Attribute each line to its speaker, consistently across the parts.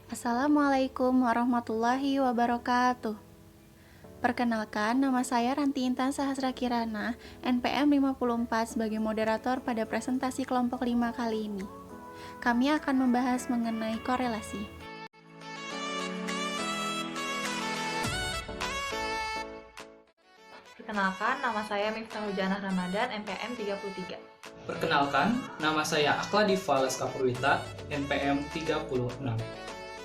Speaker 1: Assalamualaikum warahmatullahi wabarakatuh. Perkenalkan, nama saya Ranti Intan Sahasra Kirana, NPM 54 sebagai moderator pada presentasi kelompok 5 kali ini. Kami akan membahas mengenai korelasi.
Speaker 2: Perkenalkan, nama saya Miftahul Janah Ramadan, NPM 33.
Speaker 3: Perkenalkan, nama saya Akladiva Leskapurwita, NPM 36.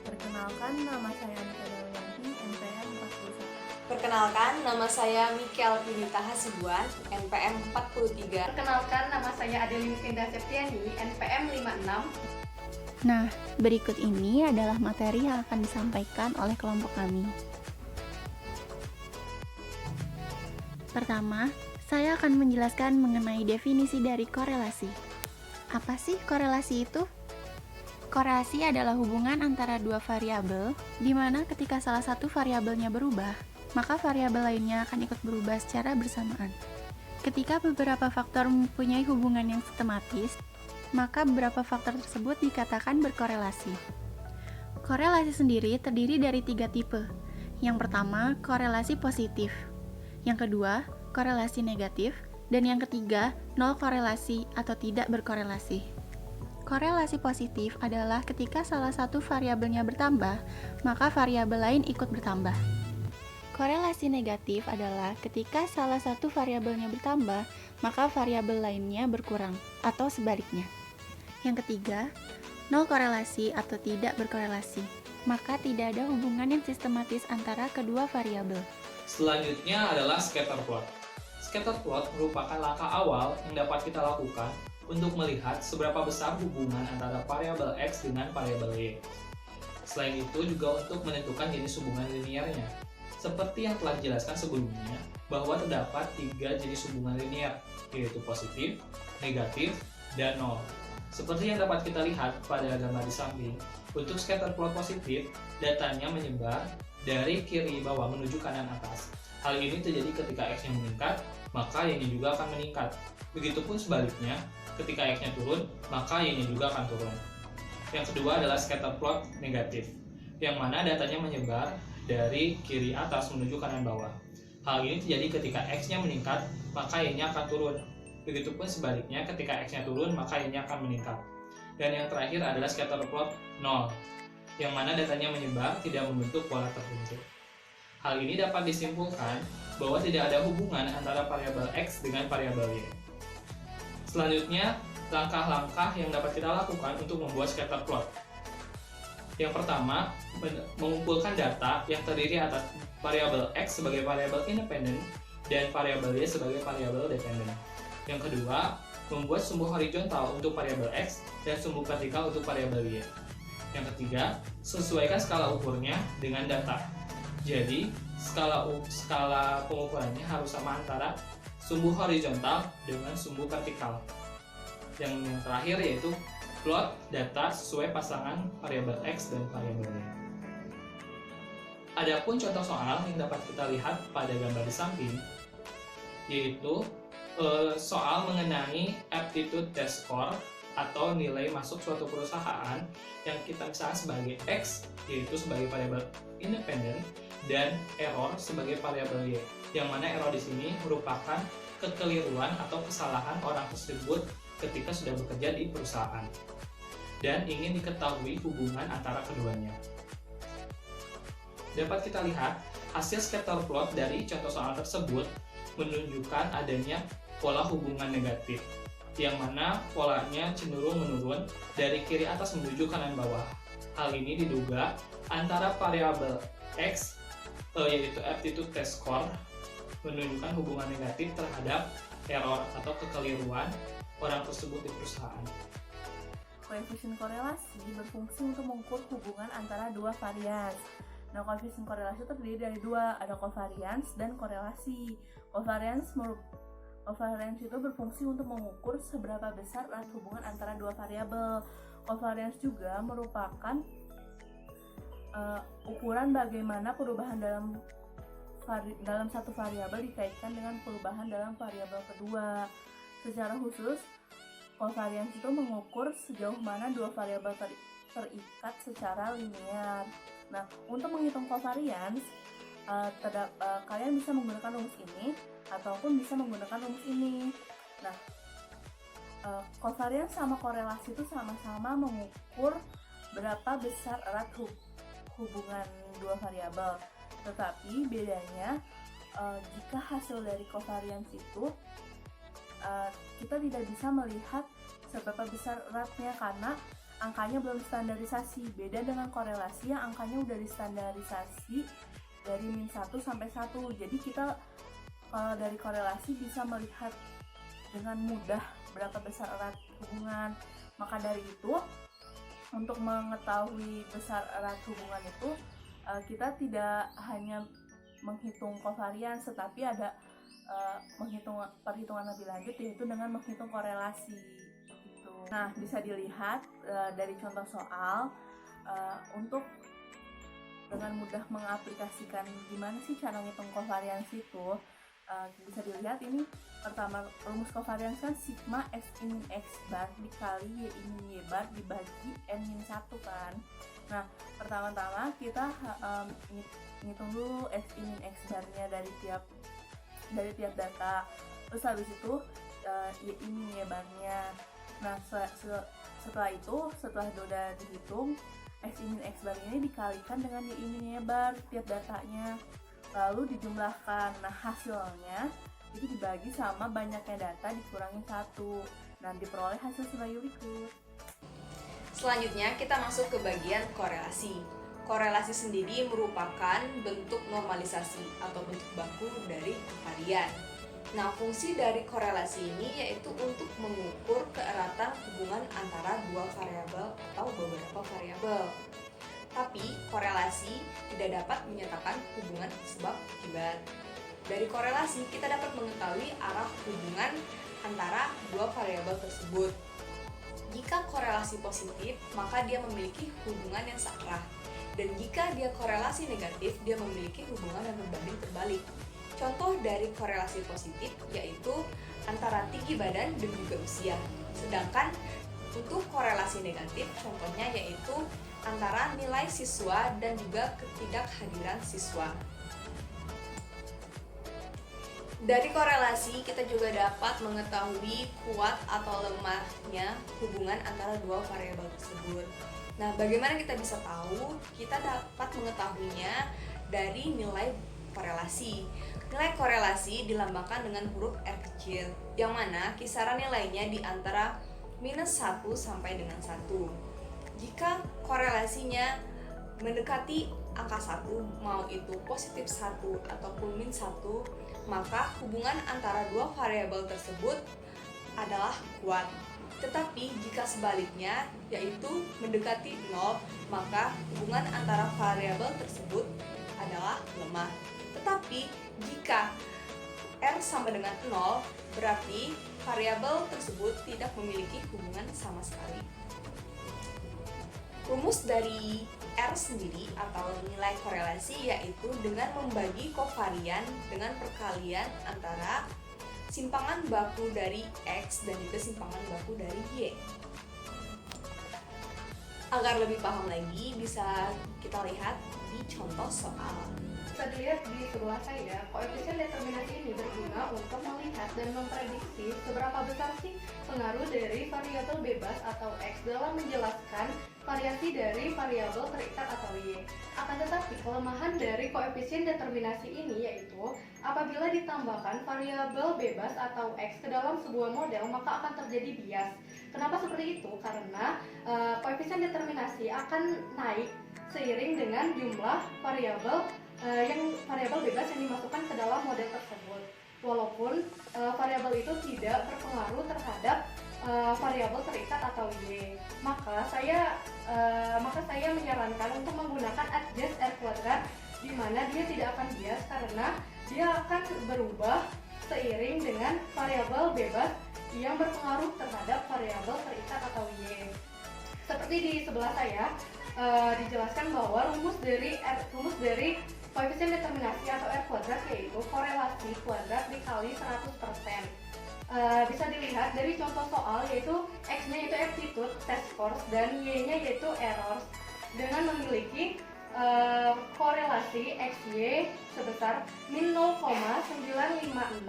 Speaker 4: Perkenalkan, nama saya Anita Dawiyanti, NPM 41.
Speaker 5: Perkenalkan, nama saya Mikel Pinita Hasibuan, NPM 43.
Speaker 6: Perkenalkan, nama saya Adeline Finda Septiani, NPM 56.
Speaker 1: Nah, berikut ini adalah materi yang akan disampaikan oleh kelompok kami. Pertama, saya akan menjelaskan mengenai definisi dari korelasi. Apa sih korelasi itu? Korelasi adalah hubungan antara dua variabel, di mana ketika salah satu variabelnya berubah, maka variabel lainnya akan ikut berubah secara bersamaan. Ketika beberapa faktor mempunyai hubungan yang sistematis, maka beberapa faktor tersebut dikatakan berkorelasi. Korelasi sendiri terdiri dari 3 tipe. Yang pertama, korelasi positif. Yang kedua, korelasi negatif. Dan yang ketiga, nol korelasi atau tidak berkorelasi. Korelasi positif adalah ketika salah satu variabelnya bertambah, maka variabel lain ikut bertambah. Korelasi negatif adalah ketika salah satu variabelnya bertambah, maka variabel lainnya berkurang, atau sebaliknya. Yang ketiga, nol korelasi atau tidak berkorelasi, maka tidak ada hubungan yang sistematis antara kedua variabel.
Speaker 3: Selanjutnya adalah scatter plot. Scatter plot merupakan langkah awal yang dapat kita lakukan untuk melihat seberapa besar hubungan antara variabel X dengan variabel Y. Selain itu juga untuk menentukan jenis hubungan linearnya. Seperti yang telah dijelaskan sebelumnya, bahwa terdapat 3 jenis hubungan linear, yaitu positif, negatif, dan nol. Seperti yang dapat kita lihat pada gambar di samping, untuk scatter plot positif, datanya menyebar dari kiri bawah menuju kanan atas. Hal ini terjadi ketika X-nya meningkat, maka Y-nya juga akan meningkat. Begitupun sebaliknya, ketika X-nya turun, maka Y-nya juga akan turun. Yang kedua adalah scatter plot negatif, yang mana datanya menyebar dari kiri atas menuju kanan bawah. Hal ini terjadi ketika X-nya meningkat, maka Y-nya akan turun. Begitupun sebaliknya, ketika X-nya turun, maka Y-nya akan meningkat. Dan yang terakhir adalah scatter plot 0, yang mana datanya menyebar tidak membentuk pola tertentu. Hal ini dapat disimpulkan bahwa tidak ada hubungan antara variabel X dengan variabel Y. Selanjutnya, langkah-langkah yang dapat kita lakukan untuk membuat scatter plot. Yang pertama, mengumpulkan data yang terdiri atas variabel X sebagai variabel independen dan variabel Y sebagai variabel dependen. Yang kedua, membuat sumbu horizontal untuk variabel X dan sumbu vertikal untuk variabel Y. Yang ketiga, sesuaikan skala ukurnya dengan data. Jadi, skala pengukurannya harus sama antara sumbu horizontal dengan sumbu vertikal. Yang terakhir yaitu plot data sesuai pasangan variabel X dan variabel Y. Adapun contoh soal yang dapat kita lihat pada gambar di samping, yaitu soal mengenai aptitude test score atau nilai masuk suatu perusahaan yang kita misalkan sebagai X, yaitu sebagai variabel independen, dan error sebagai variabel Y, yang mana error di sini merupakan kekeliruan atau kesalahan orang tersebut ketika sudah bekerja di perusahaan dan ingin diketahui hubungan antara keduanya. Dapat kita lihat hasil scatter plot dari contoh soal tersebut menunjukkan adanya pola hubungan negatif, yang mana polanya cenderung menurun dari kiri atas menuju kanan bawah. Hal ini diduga antara variabel X, yaitu aptitude test score, menunjukkan hubungan negatif terhadap error atau kekeliruan orang tersebut di perusahaan.
Speaker 4: Koefisien korelasi berfungsi untuk mengukur hubungan antara dua varians. Nah, koefisien korelasi terdiri dari 2, ada covariance dan korelasi. Covariance itu berfungsi untuk mengukur seberapa besar erat hubungan antara dua variabel. Covariance juga merupakan ukuran bagaimana perubahan dalam satu variabel dikaitkan dengan perubahan dalam variabel kedua. Secara khusus, covariance itu mengukur sejauh mana dua variabel terikat secara linear. Nah, untuk menghitung covariance, kalian bisa menggunakan rumus ini ataupun bisa menggunakan rumus ini. Nah, covariance sama korelasi itu sama-sama mengukur berapa besar erat hubungan dua variabel. Tetapi bedanya jika hasil dari covariance itu kita tidak bisa melihat seberapa besar eratnya karena angkanya belum standarisasi. Beda dengan korelasi yang angkanya udah distandarisasi dari min 1 sampai 1. Jadi kita kalau dari korelasi bisa melihat dengan mudah berapa besar erat hubungan. Maka dari itu, untuk mengetahui besar erat hubungan itu, kita tidak hanya menghitung covariance, tetapi ada menghitung perhitungan lebih lanjut, yaitu dengan menghitung korelasi. Gitu. Nah, bisa dilihat dari contoh soal untuk dengan mudah mengaplikasikan gimana sih cara ngitung covariance itu. Bisa dilihat ini pertama, rumus covariance kan sigma S min X bar dikali Y min Y bar dibagi N min 1 kan. Nah, pertama-tama kita ngitung dulu S min X barnya dari tiap data. Terus habis itu Y min Y barnya. Nah, setelah itu, setelah udah dihitung, S min X bar ini dikalikan dengan Y min Y bar tiap datanya, lalu dijumlahkan. Nah, hasilnya itu dibagi sama banyaknya data dikurangi 1. Nah, diperoleh hasil sebagai berikut.
Speaker 5: Selanjutnya kita masuk ke bagian korelasi. Korelasi sendiri merupakan bentuk normalisasi atau bentuk baku dari varian. Nah, fungsi dari korelasi ini yaitu untuk mengukur keeratan hubungan antara dua variabel atau beberapa variabel. Tapi korelasi tidak dapat menyatakan hubungan sebab akibat. Dari korelasi kita dapat mengetahui arah hubungan antara dua variabel tersebut. Jika korelasi positif, maka dia memiliki hubungan yang searah. Dan jika dia korelasi negatif, dia memiliki hubungan yang berbanding terbalik. Contoh dari korelasi positif yaitu antara tinggi badan dan juga usia. Sedangkan untuk korelasi negatif, contohnya yaitu antara nilai siswa dan juga ketidakhadiran siswa. Dari korelasi, kita juga dapat mengetahui kuat atau lemahnya hubungan antara dua variabel tersebut. Nah, bagaimana kita bisa tahu? Kita dapat mengetahuinya dari nilai korelasi. Nilai korelasi dilambangkan dengan huruf R kecil, yang mana kisaran nilainya di antara minus 1 sampai dengan 1. Jika korelasinya mendekati angka 1, mau itu positif 1 ataupun min 1, maka hubungan antara dua variabel tersebut adalah kuat. Tetapi jika sebaliknya, yaitu mendekati 0, maka hubungan antara variabel tersebut adalah lemah. Tetapi jika R sama dengan 0, berarti variabel tersebut tidak memiliki hubungan sama sekali. Rumus dari R sendiri atau nilai korelasi yaitu dengan membagi kovarian dengan perkalian antara simpangan baku dari X dan juga simpangan baku dari Y. Agar lebih paham lagi, bisa kita lihat di contoh soal.
Speaker 6: Bisa dilihat di sebelah saya, koefisien determinasi ini berguna untuk melihat dan memprediksi seberapa besar sih pengaruh dari variabel bebas atau X dalam menjelaskan variasi dari variabel terikat atau Y. Akan tetapi, kelemahan dari koefisien determinasi ini yaitu apabila ditambahkan variabel bebas atau X ke dalam sebuah model, maka akan terjadi bias. Kenapa seperti itu? Karena koefisien determinasi akan naik seiring dengan jumlah variabel bebas yang dimasukkan ke dalam model tersebut. Walaupun variabel itu tidak berpengaruh terhadap variabel terikat atau Y, maka saya menyarankan untuk menggunakan adjust R kuadrat, di mana dia tidak akan bias karena dia akan berubah seiring dengan variabel bebas yang berpengaruh terhadap variabel terikat atau Y. Seperti di sebelah saya dijelaskan bahwa rumus dari koefisien determinasi atau R kuadrat yaitu korelasi kuadrat dikali 100%. bisa dilihat dari contoh soal, yaitu X-nya yaitu aptitude test scores dan Y-nya yaitu errors, dengan memiliki korelasi XY sebesar min 0,956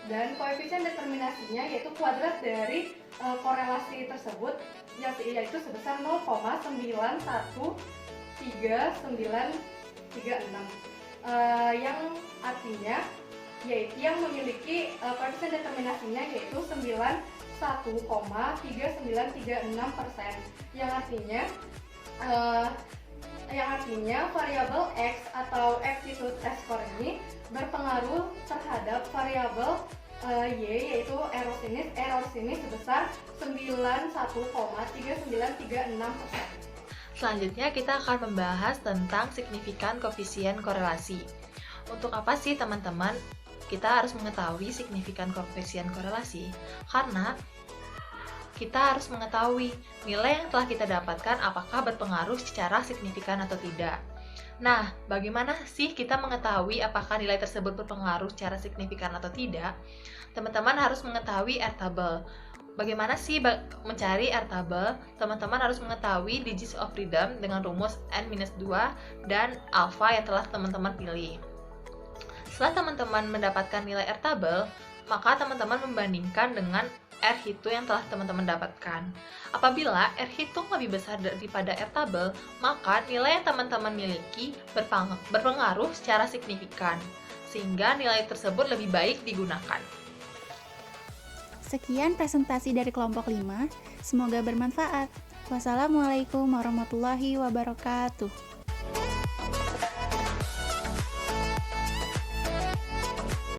Speaker 6: dan koefisien determinasinya yaitu kuadrat dari korelasi tersebut yaitu sebesar 0,91396, yang artinya yaitu yang memiliki koefisien determinasinya yaitu 91,3936%, yang artinya variabel X atau aptitude test score ini berpengaruh terhadap variabel Y yaitu errors ini sebesar 91,3936%.
Speaker 2: Selanjutnya kita akan membahas tentang signifikan koefisien korelasi. Untuk apa sih teman-teman kita harus mengetahui signifikan koefisien korelasi? Karena kita harus mengetahui nilai yang telah kita dapatkan apakah berpengaruh secara signifikan atau tidak. Nah, bagaimana sih kita mengetahui apakah nilai tersebut berpengaruh secara signifikan atau tidak? Teman-teman harus mengetahui R-table. Bagaimana sih mencari R-table? Teman-teman harus mengetahui degrees of freedom dengan rumus N-2 dan alpha yang telah teman-teman pilih. Setelah teman-teman mendapatkan nilai R-table, maka teman-teman membandingkan dengan R-hitung yang telah teman-teman dapatkan. Apabila R-hitung lebih besar daripada R-table, maka nilai yang teman-teman miliki berpengaruh secara signifikan, sehingga nilai tersebut lebih baik digunakan.
Speaker 1: Sekian presentasi dari kelompok 5, semoga bermanfaat. Wassalamualaikum warahmatullahi wabarakatuh.